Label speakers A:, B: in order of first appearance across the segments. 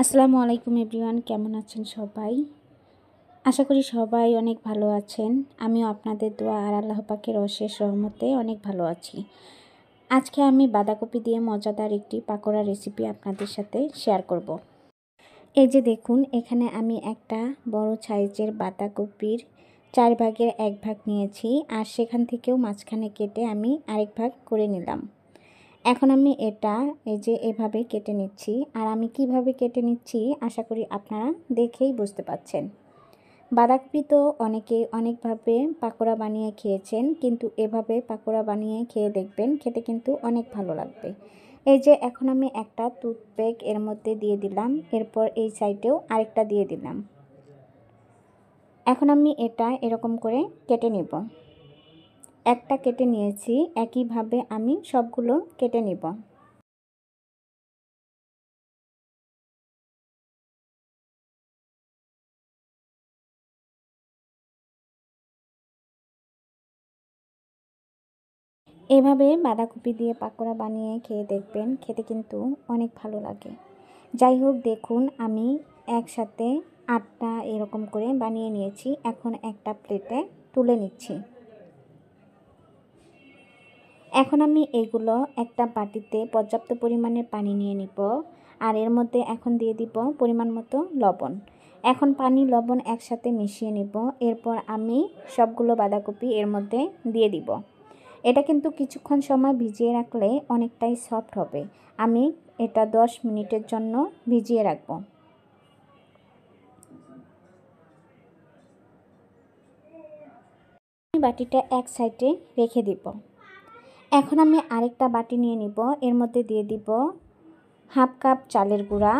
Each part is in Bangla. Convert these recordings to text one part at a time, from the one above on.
A: আসসালামু আলাইকুম এভরিওয়ান, কেমন আছেন সবাই? আশা করি সবাই অনেক ভালো আছেন। আমিও আপনাদের দোয়া আর আল্লাহ পাকের অশেষ রহমতে অনেক ভালো আছি। আজকে আমি বাঁধাকপি দিয়ে মজাদার একটি পাকোড়া রেসিপি আপনাদের সাথে শেয়ার করব। এই যে দেখুন, এখানে আমি একটা বড় সাইজের বাঁধাকপির 4 ভাগের 1 ভাগ নিয়েছি, আর সেখান থেকেও মাঝখানে কেটে আমি আরেক ভাগ করে নিলাম। এখন আমি এটা এই যে এভাবে কেটে নিচ্ছি। আর আমি কিভাবে কেটে নিচ্ছি আশা করি আপনারা দেখেই বুঝতে পাচ্ছেন। বাঁধাকপি তো অনেকেই অনেকভাবে পাকোড়া বানিয়ে খেয়েছেন, কিন্তু এভাবে পাকোড়া বানিয়ে খেয়ে দেখবেন, খেতে কিন্তু অনেক ভালো লাগবে। এই যে এখন আমি একটা টুথপিক এর মধ্যে দিয়ে দিলাম, এরপর এই সাইডেও আরেকটা দিয়ে দিলাম। এখন আমি এটা এরকম করে কেটে নিব। একটা কেটে নিয়েছি, একইভাবে আমি সবগুলো কেটে নিব। এভাবে বাঁধাকপি দিয়ে পাকোড়া বানিয়ে খেয়ে দেখবেন, খেতে কিন্তু অনেক ভালো লাগে। যাই হোক, দেখুন আমি একসাথে 8টা এরকম করে বানিয়ে নিয়েছি। এখন একটা প্লেটে তুলে নিচ্ছি। এখন আমি এগুলো একটা বাটিতে পর্যাপ্ত পরিমাণে পানি নিয়ে নিব, আর এর মধ্যে এখন দিয়ে দিব পরিমাণ মতো লবণ। এখন পানি লবণ একসাথে মিশিয়ে নিব। এরপর আমি সবগুলো বাঁধাকপি এর মধ্যে দিয়ে দিব। এটা কিন্তু কিছুক্ষণ সময় ভিজিয়ে রাখলে অনেকটাই সফট হবে। আমি এটা 10 মিনিটের জন্য ভিজিয়ে রাখব। বাটিটা এক সাইডে রেখে দিব। এখন আমি আরেকটা বাটি নিয়ে নিব, এর মধ্যে দিয়ে দিব হাফ কাপ চালের গুঁড়া।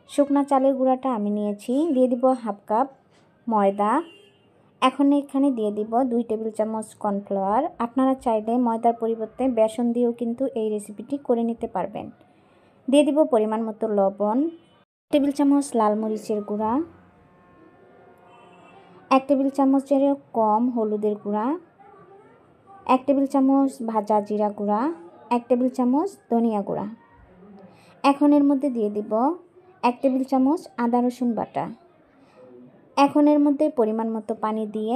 A: শুকনো চালের গুঁড়াটা আমি নিয়েছি। দিয়ে দিব হাফ কাপ ময়দা। এখন এখানে দিয়ে দিব 2 টেবিল চামচ কর্নফ্লাওয়ার। আপনারা চাইলে ময়দার পরিবর্তে বেসন দিয়েও কিন্তু এই রেসিপিটি করে নিতে পারবেন। দিয়ে দিব পরিমাণ মতো লবণ, 1 টেবিল চামচ লাল মরিচের গুঁড়া, 1 টেবিল চামচেরও কম হলুদের গুঁড়া, 1 টেবিল চামচ ভাজা জিরা গুঁড়া, 1 টেবিল চামচ ধনিয়া গুঁড়া। এখন এর মধ্যে দিয়ে দিব 1 টেবিল চামচ আদা রসুন বাটা। এখন এর মধ্যে পরিমাণ মতো পানি দিয়ে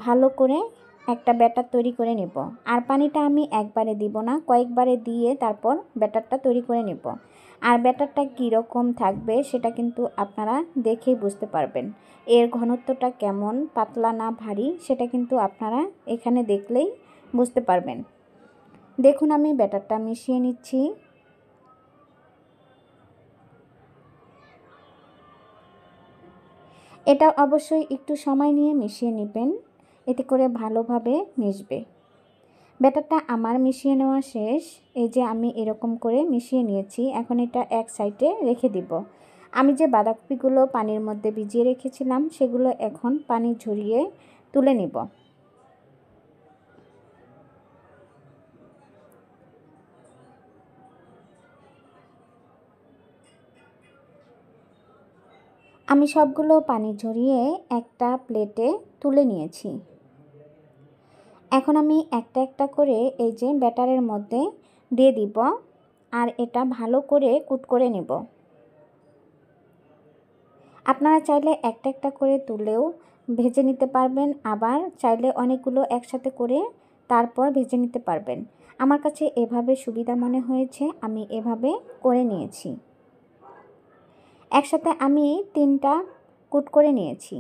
A: ভালো করে একটা ব্যাটার তৈরি করে নেব। আর পানিটা আমি একবারে দিব না, কয়েকবারে দিয়ে তারপর ব্যাটারটা তৈরি করে নেব। আর ব্যাটারটা কীরকম থাকবে সেটা কিন্তু আপনারা দেখেই বুঝতে পারবেন। এর ঘনত্বটা কেমন, পাতলা না ভারী, সেটা কিন্তু আপনারা এখানে দেখলেই বুঝতে পারবেন। দেখুন আমি ব্যাটারটা মিশিয়ে নিচ্ছি। এটা অবশ্যই একটু সময় নিয়ে মিশিয়ে নেবেন, এতে করে ভালোভাবে মিশবে। ব্যাটারটা আমার মিশিয়ে নেওয়া শেষ। এই যে আমি এরকম করে মিশিয়ে নিয়েছি। এখন এটা এক সাইডে রেখে দিব। আমি যে বাঁধাকপিগুলো পানির মধ্যে ভিজিয়ে রেখেছিলাম সেগুলো এখন পানি ঝরিয়ে তুলে নিব। আমি সবগুলো পানি ঝরিয়ে একটা প্লেটে তুলে নিয়েছি। এখন আমি একটা একটা করে এই যে ব্যাটারের মধ্যে দিয়ে দিব, আর এটা ভালো করে কুট করে নেব। আপনারা চাইলে একটা একটা করে তুলেও ভেজে নিতে পারবেন, আবার চাইলে অনেকগুলো একসাথে করে তারপর ভেজে নিতে পারবেন। আমার কাছে এভাবে সুবিধা মনে হয়েছে, আমি এভাবে করে নিয়েছি। একসাথে আমি 3টা কুট করে নিয়েছি।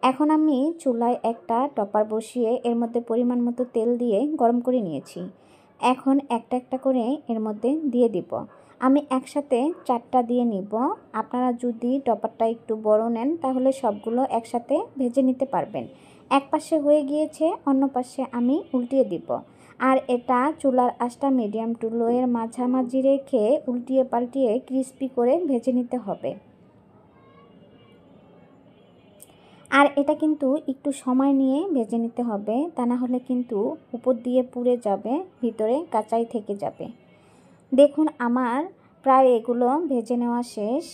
A: এখন আমি চুলায় একটা টপার বসিয়ে এর মধ্যে পরিমাণ মতো তেল দিয়ে গরম করে নিয়েছি। এখন একটা একটা করে এর মধ্যে দিয়ে দিব। আমি একসাথে 4টা দিয়ে নিব। আপনারা যদি টপারটা একটু বড় নেন তাহলে সবগুলো একসাথে ভেজে নিতে পারবেন। এক পাশে হয়ে গিয়েছে, অন্য পাশে আমি উল্টিয়ে দিব। আর এটা চুলার আঁচটা মিডিয়াম টু লোয়ের মাঝামাঝি রেখে উল্টিয়ে পাল্টিয়ে ক্রিস্পি করে ভেজে নিতে হবে। আর এটা কিন্তু একটু সময় নিয়ে ভেজে নিতে হবে, তা না হলে কিন্তু উপর দিয়ে পুড়ে যাবে, ভিতরে কাঁচাই থেকে যাবে। দেখুন আমার প্রায় এগুলো ভেজে নেওয়া শেষ।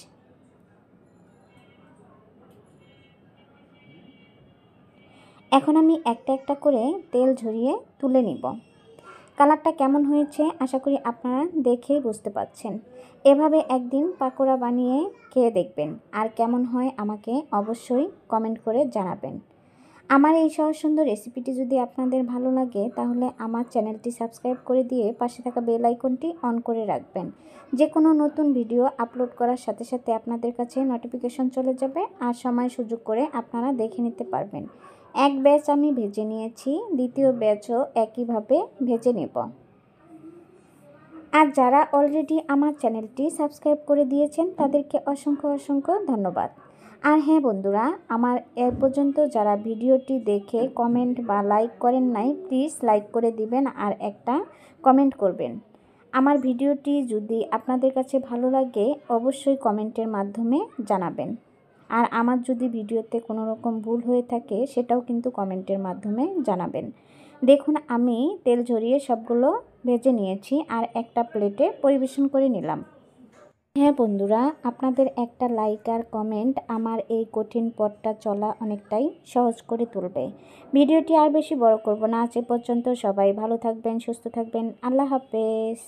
A: এখন আমি একটা একটা করে তেল ঝরিয়ে তুলে নিব। কালারটা কেমন হয়েছে আশা করি আপনারা দেখেই বুঝতে পারছেন। এভাবে একদিন পাকোড়া বানিয়ে খেয়ে দেখবেন, আর কেমন হয় আমাকে অবশ্যই কমেন্ট করে জানাবেন। আমার এই সহজ সুন্দর রেসিপিটি যদি আপনাদের ভালো লাগে তাহলে আমার চ্যানেলটি সাবস্ক্রাইব করে দিয়ে পাশে থাকা বেল আইকনটি অন করে রাখবেন। যে কোনো নতুন ভিডিও আপলোড করার সাথে সাথে আপনাদের কাছে নোটিফিকেশন চলে যাবে, আর সময় সুযোগ করে আপনারা দেখে নিতে পারবেন। এক ব্যাচ আমি ভেজে নিয়েছি, দ্বিতীয় ব্যাচও একইভাবে ভেজে নেব। আর যারা অলরেডি আমার চ্যানেলটি সাবস্ক্রাইব করে দিয়েছেন তাদেরকে অসংখ্য অসংখ্য ধন্যবাদ। আর হ্যাঁ বন্ধুরা, আমার এ পর্যন্ত যারা ভিডিওটি দেখে কমেন্ট বা লাইক করেন নাই, প্লিজ লাইক করে দিবেন আর একটা কমেন্ট করবেন। আমার ভিডিওটি যদি আপনাদের কাছে ভালো লাগে অবশ্যই কমেন্টের মাধ্যমে জানাবেন। আর আমার যদি ভিডিওতে কোনো রকম ভুল হয়ে থাকে সেটাও কিন্তু কমেন্টের মাধ্যমে জানাবেন। দেখুন আমি তেল ঝরিয়ে সবগুলো ভেজে নিয়েছি আর একটা প্লেটে পরিবেশন করে নিলাম। হ্যাঁ বন্ধুরা, আপনাদের একটা লাইক আর কমেন্ট আমার এই কঠিন পথটা চলা অনেকটাই সহজ করে তুলবে। ভিডিওটি আর বেশি বড় করব না, আজ এ পর্যন্ত। সবাই ভালো থাকবেন, সুস্থ থাকবেন। আল্লাহ হাফেজ।